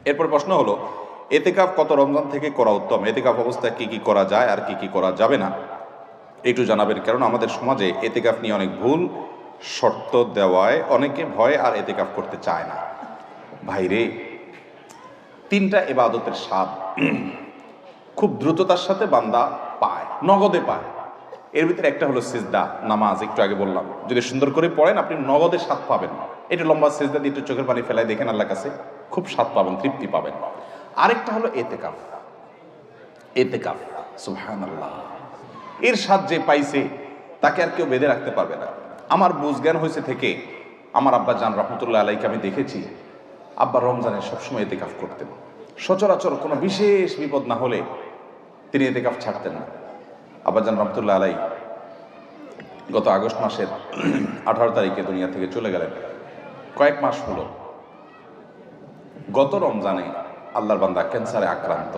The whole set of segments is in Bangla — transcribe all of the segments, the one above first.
এরপর প্রশ্ন হলো, এতেকাফ কত রমজান থেকে করা উত্তম? এতেকাফ অবস্থায় কি কি করা যায় আর কি কি করা যাবে না একটু জানাবেন, কারণ আমাদের সমাজে এতেকাফ নিয়ে অনেক ভুল শর্ত দেওয়ায় অনেকে ভয় আর এতেকাফ করতে চায় না। ভাইরে, তিনটা ইবাদতের স্বাদ খুব দ্রুততার সাথে বান্দা পায়, নগদে পায়। এর ভিতরে একটা হলো সিজদা, নামাজ। একটু আগে বললাম, যদি সুন্দর করে পড়েন আপনি নগদে স্বাদ পাবেন। একটু লম্বা সিজদা দিয়ে একটু চোখের পানি ফেলায় দেখেন, আল্লাহর কাছে খুব স্বাদ পাবেন, তৃপ্তি পাবেন। আরেকটা হলো এতেকাফ। এতেকাফ, সুবহানাল্লাহ, এর স্বাদ যে পাইছে তাকে আর কেউ বেঁধে রাখতে পারবে না। আমার বুঝ জ্ঞান হয়েছে থেকে আমার আব্বা জান রহমতুল্লাহ আলাইকে আমি দেখেছি, আব্বা রমজানে সবসময় এতেকাফ করতেন। সচরাচর কোনো বিশেষ বিপদ না হলে তিনি এতেকাফ ছাড়তেন না। আব্বা জান রহমতুল্লাহ আলাই গত আগস্ট মাসের 18 তারিখে দুনিয়া থেকে চলে গেলেন। কয়েক মাস হলো। গত রমজানে আল্লাহর বান্দা ক্যান্সারে আক্রান্ত,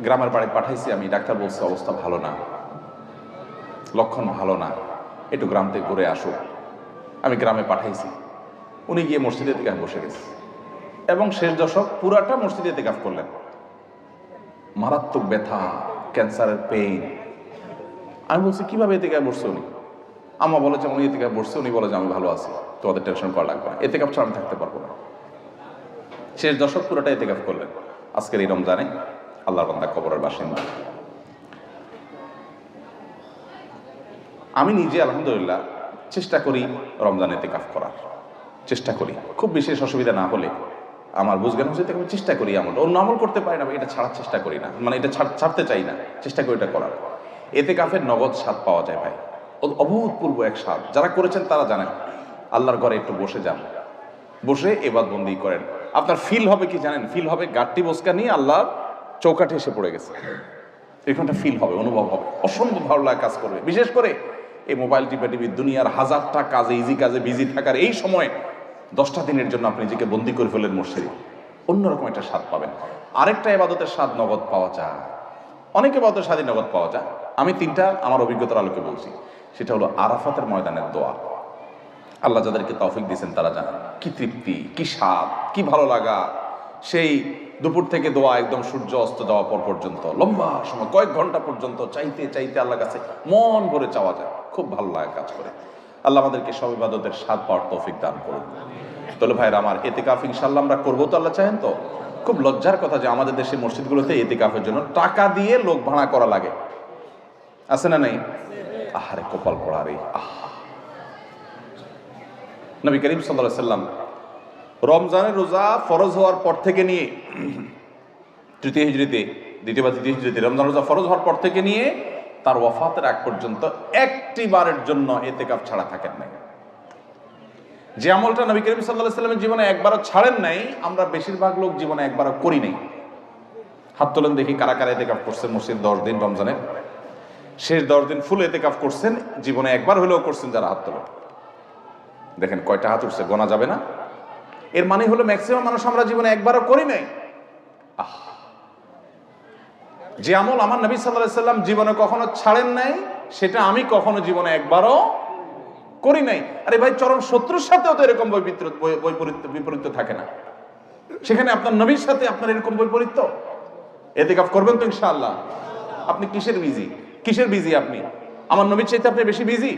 গ্রামের বাড়ি পাঠাইছি আমি, ডাক্তার বলছে অবস্থা ভালো না, লক্ষণ ভালো না, একটু গ্রাম থেকে ঘুরে আসো। আমি গ্রামে পাঠাইছি, উনি গিয়ে মসজিদে এতেকাফ বসে গেছে এবং শেষ দশক পুরাটা মসজিদে এতেকাফ করলেন। মারাত্মক ব্যথা, ক্যান্সারের পেইন। আমি বলছি কিভাবে এতেকাফ বসছে উনি? আম্মা বলে যে উনি এতেকাফ বসছে, উনি বলে যে আমি ভালো আছি, তোমাদের টেনশন করা লাগবে না, এতেকাফ ছাড়া আমি থাকতে পারবো না। শেষ দশক পুরোটা এতেকাফ করলেন। আজকের এই রমজানে আল্লাহর বান্দা কবরের বাসিন্দা। আমি নিজে আলহামদুলিল্লাহ চেষ্টা করি রমজানে এতেকাফ করার, চেষ্টা করি। খুব বিশেষ অসুবিধা না হলে আমার বুঝজ্ঞান হচ্ছে আমি চেষ্টা করি। আমলটা অন্য আমল করতে পারি না, এটা ছাড়ার চেষ্টা করি না, মানে এটা ছাড়তে চাই না, চেষ্টা করি এটা করার। এতেকাফের নগদ স্বাদ পাওয়া যায় ভাই, অভূতপূর্ব এক স্বাদ। যারা করেছেন তারা জানেন। আল্লাহর ঘরে একটু বসে যান, বসে ইবাদতবন্দি করেন, আপনার ফিল হবে কি জানেন? ফিল হবে গাট্টি বসকা নিয়ে আল্লাহর চৌকাঠে এসে পড়ে গেছে, এরকমটা ফিল হবে, অনুভব হবে, অসম্ভব ভালো লাগে কাজ করবে। বিশেষ করে এই মোবাইল টিপি দুনিয়ার হাজারটা কাজে, ইজি কাজে বিজি থাকার এই সময় 10টা দিনের জন্য আপনি নিজেকে বন্দি করে ফেলেন মসজিদে, অন্যরকম একটা স্বাদ পাবেন। আরেকটা ইবাদতের স্বাদ নগদ পাওয়া যায়, অনেক ইবাদতের স্বাদই নগদ পাওয়া যায়। আমি তিনটা আমার অভিজ্ঞতার আলোকে বলছি। সেটা হলো আরাফাতের ময়দানের দোয়া। আল্লাহ যাদেরকে তৌফিক দিয়েছেন তারা জানেন কি তৃপ্তি, কি স্বাদ, কি ভালো লাগা। সেই দুপুর থেকে দোয়া একদম সূর্য অস্ত যাওয়া পর পর্যন্ত লম্বা সময়, কয়েক ঘন্টা পর্যন্ত চাইতে চাইতে আল্লাহর কাছে মন ভরে চাওয়া যায়, খুব ভালো লাগে কাজ করে। আল্লাহ আমাদেরকে সব ইবাদতের স্বাদ পাওয়ার তৌফিক দান করুন। তাহলে ভাইরা আমার, এতেকাফ ইনশাআল্লাহ আমরা করবো তো? আল্লাহ চাহেন তো? খুব লজ্জার কথা যে আমাদের দেশের মসজিদগুলোতে এতেকাফের জন্য টাকা দিয়ে লোক ভাড়া করা লাগে, আছে না নাই? আহারে কপাল পড়া রে। নবী করিম সাল্লাল্লাহু আলাইহি ওয়াসাল্লাম রমজানের রোজা ফরজ হওয়ার পর থেকে নিয়ে তৃতীয় হিজরিতে, দ্বিতীয় বা তৃতীয় হিজরিতে রমজান রোজা ফরজ হওয়ার পর থেকে নিয়ে তার ওয়াফাতের আগ পর্যন্ত একটি বারের জন্য এতেকাফ ছাড়া থাকেন নাই। যে আমলটা নবী করিম সাল্লাল্লাহু আলাইহি ওয়াসাল্লামের জীবনে একবারও ছাড়েন নাই, আমরা বেশিরভাগ লোক জীবনে একবারও করি নাই। হাত তোলেন দেখি কারা কারা এতেকাফ করছেন মসজিদ 10 দিন রমজানের শেষ 10 দিন ফুল এতেকাফ করছেন, জীবনে একবার হলেও করছেন যারা, হাত তোলেন দেখেন কয়টা হাত উঠছে, গোনা যাবে না। এর মানে হলো ম্যাক্সিমাম মানুষ আমরা জীবনে একবারও করি নাই। যে আমল আমার নবী সাল্লাল্লাহু আলাইহি ওয়াসাল্লাম জীবনে কখনো ছাড়েন নাই, সেটা আমি কখনো জীবনে একবারও করি নাই। আরে ভাই, চরম শত্রুর সাথেও তো এরকম বিপরীত থাকে না, সেখানে আপনার নবীর সাথে আপনার এরকম বৈপরীত্য। এতেকাফ করবেন তো ইনশাআল্লাহ? আপনি কিসের বিজি? আপনি আমার নবীর চাইতে আপনি বেশি বিজি,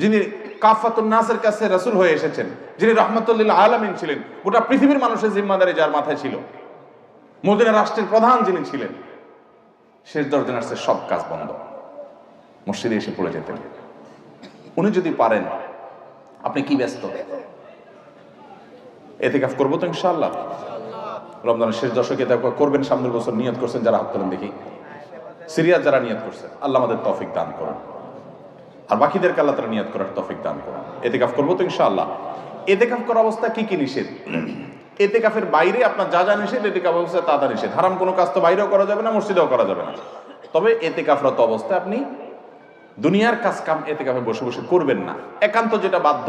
যিনি কাফাতুন নাসের কাছে রাসূল হয়ে এসেছেন, যিনি রাহমাতুল লিল আলামিন ছিলেন, গোটা পৃথিবীর মানুষের জিম্মাদারি যার মাথায় ছিল, মদিনা রাষ্ট্রের প্রধান যিনি ছিলেন, শেষ 10 দিন আসছে সব কাজ বন্ধ, মসজিদে এসে পড়ে যেতেন। উনি যদি পারেন, আপনি কি ব্যস্ত? এতেকাফ করবো তো ইনশাআল্লাহ? রমজানের শেষ দশকে এতেকাফ করবেন, সামনের বছর নিয়ত করছেন যারা, হাত তোলেন দেখি। সিরিয়াস যারা নিয়ত করছেন, আল্লাহ আমাদের তৌফিক দান করুন, আর বাকিদেরকে আল্লাহ তাআলা নিয়ত করার তৌফিক দান করুন। এতেকাফ করবো তো ইনশাআল্লাহ? এতেকাফ করার অবস্থা কি কি নিষেধ? এতেকাফের বাইরে আপনার যা যা নিষেধ, এতেকাফ অবস্থায় তা তা নিষেধ। হারাম কোনো কাজ তো বাইরেও করা যাবে না, মসজিদেও করা যাবে না। তবে এতেকাফরত অবস্থায় আপনি দুনিয়ার কাজ কাম এতেকাফে বসে বসে করবেন না। একান্ত যেটা বাধ্য,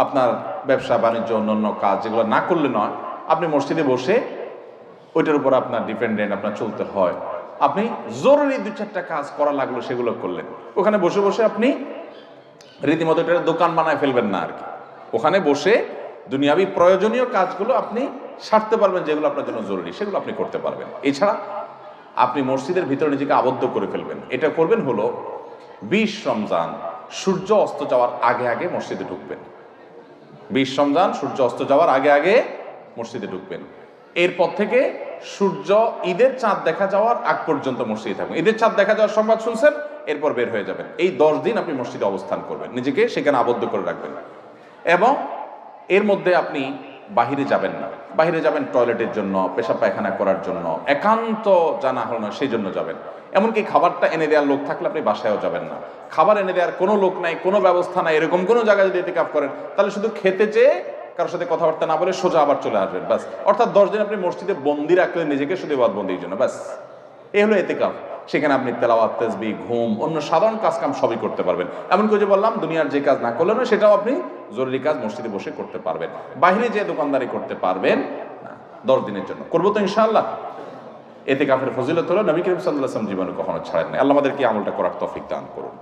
আপনার ব্যবসা বাণিজ্য অন্যান্য কাজ যেগুলো না করলে নয়, আপনি মসজিদে বসে ওইটার উপর আপনার ডিপেন্ডেন্ট, আপনার চলতে হয়, আপনি জরুরি 2-4টা কাজ করা লাগলো সেগুলো করলেন। ওখানে বসে বসে আপনি রীতিমতো এটা দোকান বানায় ফেলবেন না আর কি। ওখানে বসে দুনিয়াবি প্রয়োজনীয় কাজগুলো আপনি সারতে পারবেন, যেগুলো আপনার জন্য জরুরি সেগুলো আপনি করতে পারবেন। এছাড়া আপনি মসজিদের ভিতরে নিজেকে আবদ্ধ করে ফেলবেন। এটা করবেন হলো 20 রমজান সূর্য অস্ত যাওয়ার আগে আগে মসজিদে ঢুকবেন। 20 রমজান সূর্য অস্ত যাওয়ার আগে আগে মসজিদে ঢুকবেন। এরপর থেকে সূর্য ঈদের চাঁদ দেখা যাওয়ার আগ পর্যন্ত মসজিদে থাকবেন। ঈদের চাঁদ দেখা যাওয়ার সংবাদ শুনছেন, এরপর বের হয়ে যাবেন। এই 10 দিন আপনি মসজিদে অবস্থান করবেন, নিজেকে সেখানে আবদ্ধ করে রাখবেন। এবং এর মধ্যে আপনি বাহিরে যাবেন না। বাহিরে যাবেন টয়লেটের জন্য, পেশাব পায়খানা করার জন্য, একান্ত জানা হলো না সেই জন্য যাবেন। এমনকি খাবারটা এনে দেওয়ার লোক থাকলে আপনি বাসায়ও যাবেন না। খাবার এনে দেওয়ার কোনো লোক নাই, কোনো ব্যবস্থা নাই, এরকম কোনো জায়গায় যদি ইতিকাফ করেন তাহলে শুধু খেতে চেয়ে কারোর সাথে কথাবার্তা না বলে সোজা আবার চলে আসবেন, ব্যাস। অর্থাৎ 10 দিন আপনি মসজিদে বন্দি রাখলেন নিজেকে, শুধু ইবাদতবন্দির জন্য, ব্যাস। এই হলো ইতিকাফ। সেখানে আপনি তেলাওয়াত, তাসবিহ, ঘুম, অন্য সাধারণ কাজকাম সবই করতে পারবেন। এমনকি যে বললাম দুনিয়ার যে কাজ না করলেন সেটাও আপনি জরুরি কাজ মসজিদে বসে করতে পারবেন। বাইরে যে দোকানদারি করতে পারবেন না 10 দিনের জন্য। করবো তো ইনশাআল্লাহ। ইতিকাফের ফজিলত হলো নবী করিম সাল্লাল্লাহু আলাইহি ওয়াসাল্লাম জীবনে কখনো ছাড়েন না। আল্লাহ আমাদেরকে আমলটা করার তৌফিক দান করুন।